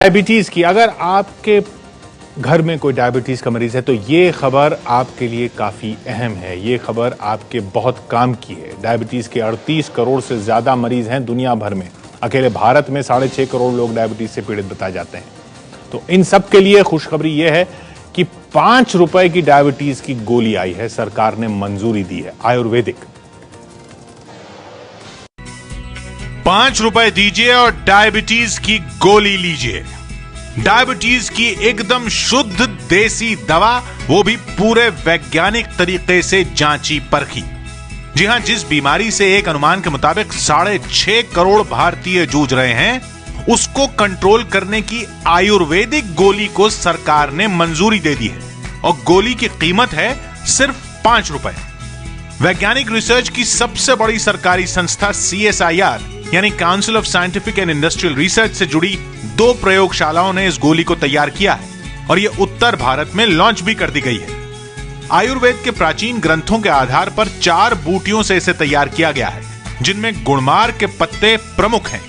Diabetes की, अगर आपके घर में कोई डायबिटीज का मरीज है तो ये खबर आपके लिए काफी अहम है। ये खबर आपके बहुत काम की है। डायबिटीज के 38 करोड़ से ज्यादा मरीज हैं दुनिया भर में। अकेले भारत में 6.5 करोड़ लोग डायबिटीज से पीड़ित बताए जाते हैं। तो इन सब के लिए खुशखबरी यह है कि 5 रुपए की डायबिटीज की गोली आई है, सरकार ने मंजूरी दी है, आयुर्वेदिक। 5 रुपए दीजिए और डायबिटीज की गोली लीजिए। डायबिटीज की एकदम शुद्ध देसी दवा, वो भी पूरे वैज्ञानिक तरीके से जांची परखी। जी हां, जिस बीमारी से एक अनुमान के मुताबिक 6.5 करोड़ भारतीय जूझ रहे हैं, उसको कंट्रोल करने की आयुर्वेदिक गोली को सरकार ने मंजूरी दे दी है और गोली की कीमत है सिर्फ 5 रुपए। वैज्ञानिक रिसर्च की सबसे बड़ी सरकारी संस्था CSIR यानी council of scientific and industrial research से जुड़ी 2 प्रयोगशालाओं ने इस गोली को तैयार किया है और यह उत्तर भारत में लॉन्च भी कर दी गई है। आयुर्वेद के प्राचीन ग्रंथों के आधार पर 4 बूटियों से इसे तैयार किया गया है, जिनमें गुड़मार के पत्ते प्रमुख हैं।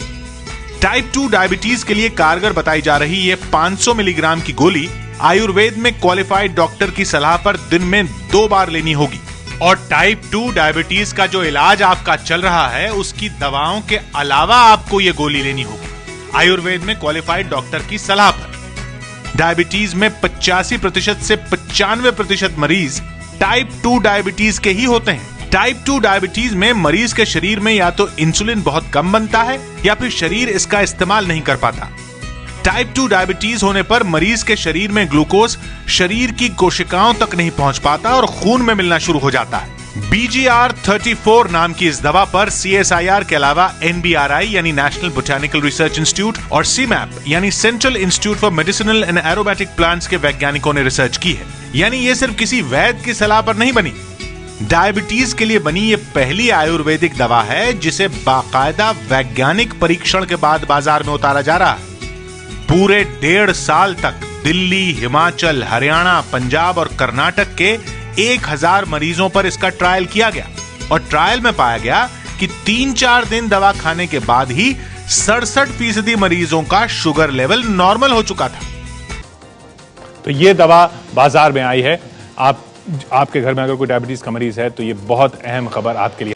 टाइप 2 डायबिटीज के लिए कारगर बताई जा रही यह 500 मिलीग्राम की गोली आयुर्वेद में क्वालिफाइड डॉक्टर की सलाह पर दिन में 2 बार लेनी होगी। और टाइप 2 डायबिटीज का जो इलाज आपका चल रहा है, उसकी दवाओं के अलावा आपको यह गोली लेनी होगी आयुर्वेद में क्वालिफाइड डॉक्टर की सलाह पर। डायबिटीज में 85% से 95% मरीज टाइप 2 डायबिटीज के ही होते हैं। टाइप 2 डायबिटीज में मरीज के शरीर में या तो इंसुलिन बहुत कम बनता है या फिर शरीर इसका इस्तेमाल नहीं कर पाता। टाइप 2 डायबिटीज होने पर मरीज के शरीर में ग्लूकोज शरीर की कोशिकाओं तक नहीं पहुंच पाता और खून में मिलना शुरू हो जाता है। BGR34 नाम की इस दवा पर CSIR के अलावा NBRI यानी नेशनल बोटानिकल रिसर्च इंस्टीट्यूट और CMAP यानी central institute for medicinal and aerobatic plants के वैज्ञानिकों ने रिसर्च की है। यानी ये सिर्फ किसी वैद्य की सलाह पर नहीं बनी। डायबिटीज के लिए बनी ये पहली आयुर्वेदिक दवा है जिसे बाकायदा वैज्ञानिक परीक्षण के बाद बाजार में उतारा जा रहा है। पूरे 1.5 साल तक दिल्ली, हिमाचल, हरियाणा, पंजाब और कर्नाटक के 1000 मरीजों पर इसका ट्रायल किया गया और ट्रायल में पाया गया कि 3-4 दिन दवा खाने के बाद ही 67% मरीजों का शुगर लेवल नॉर्मल हो चुका था। तो ये दवा बाजार में आई है। आपके घर में अगर कोई डायबिटीज का मरीज है तो ये बहुत अहम खबर आपके लिए।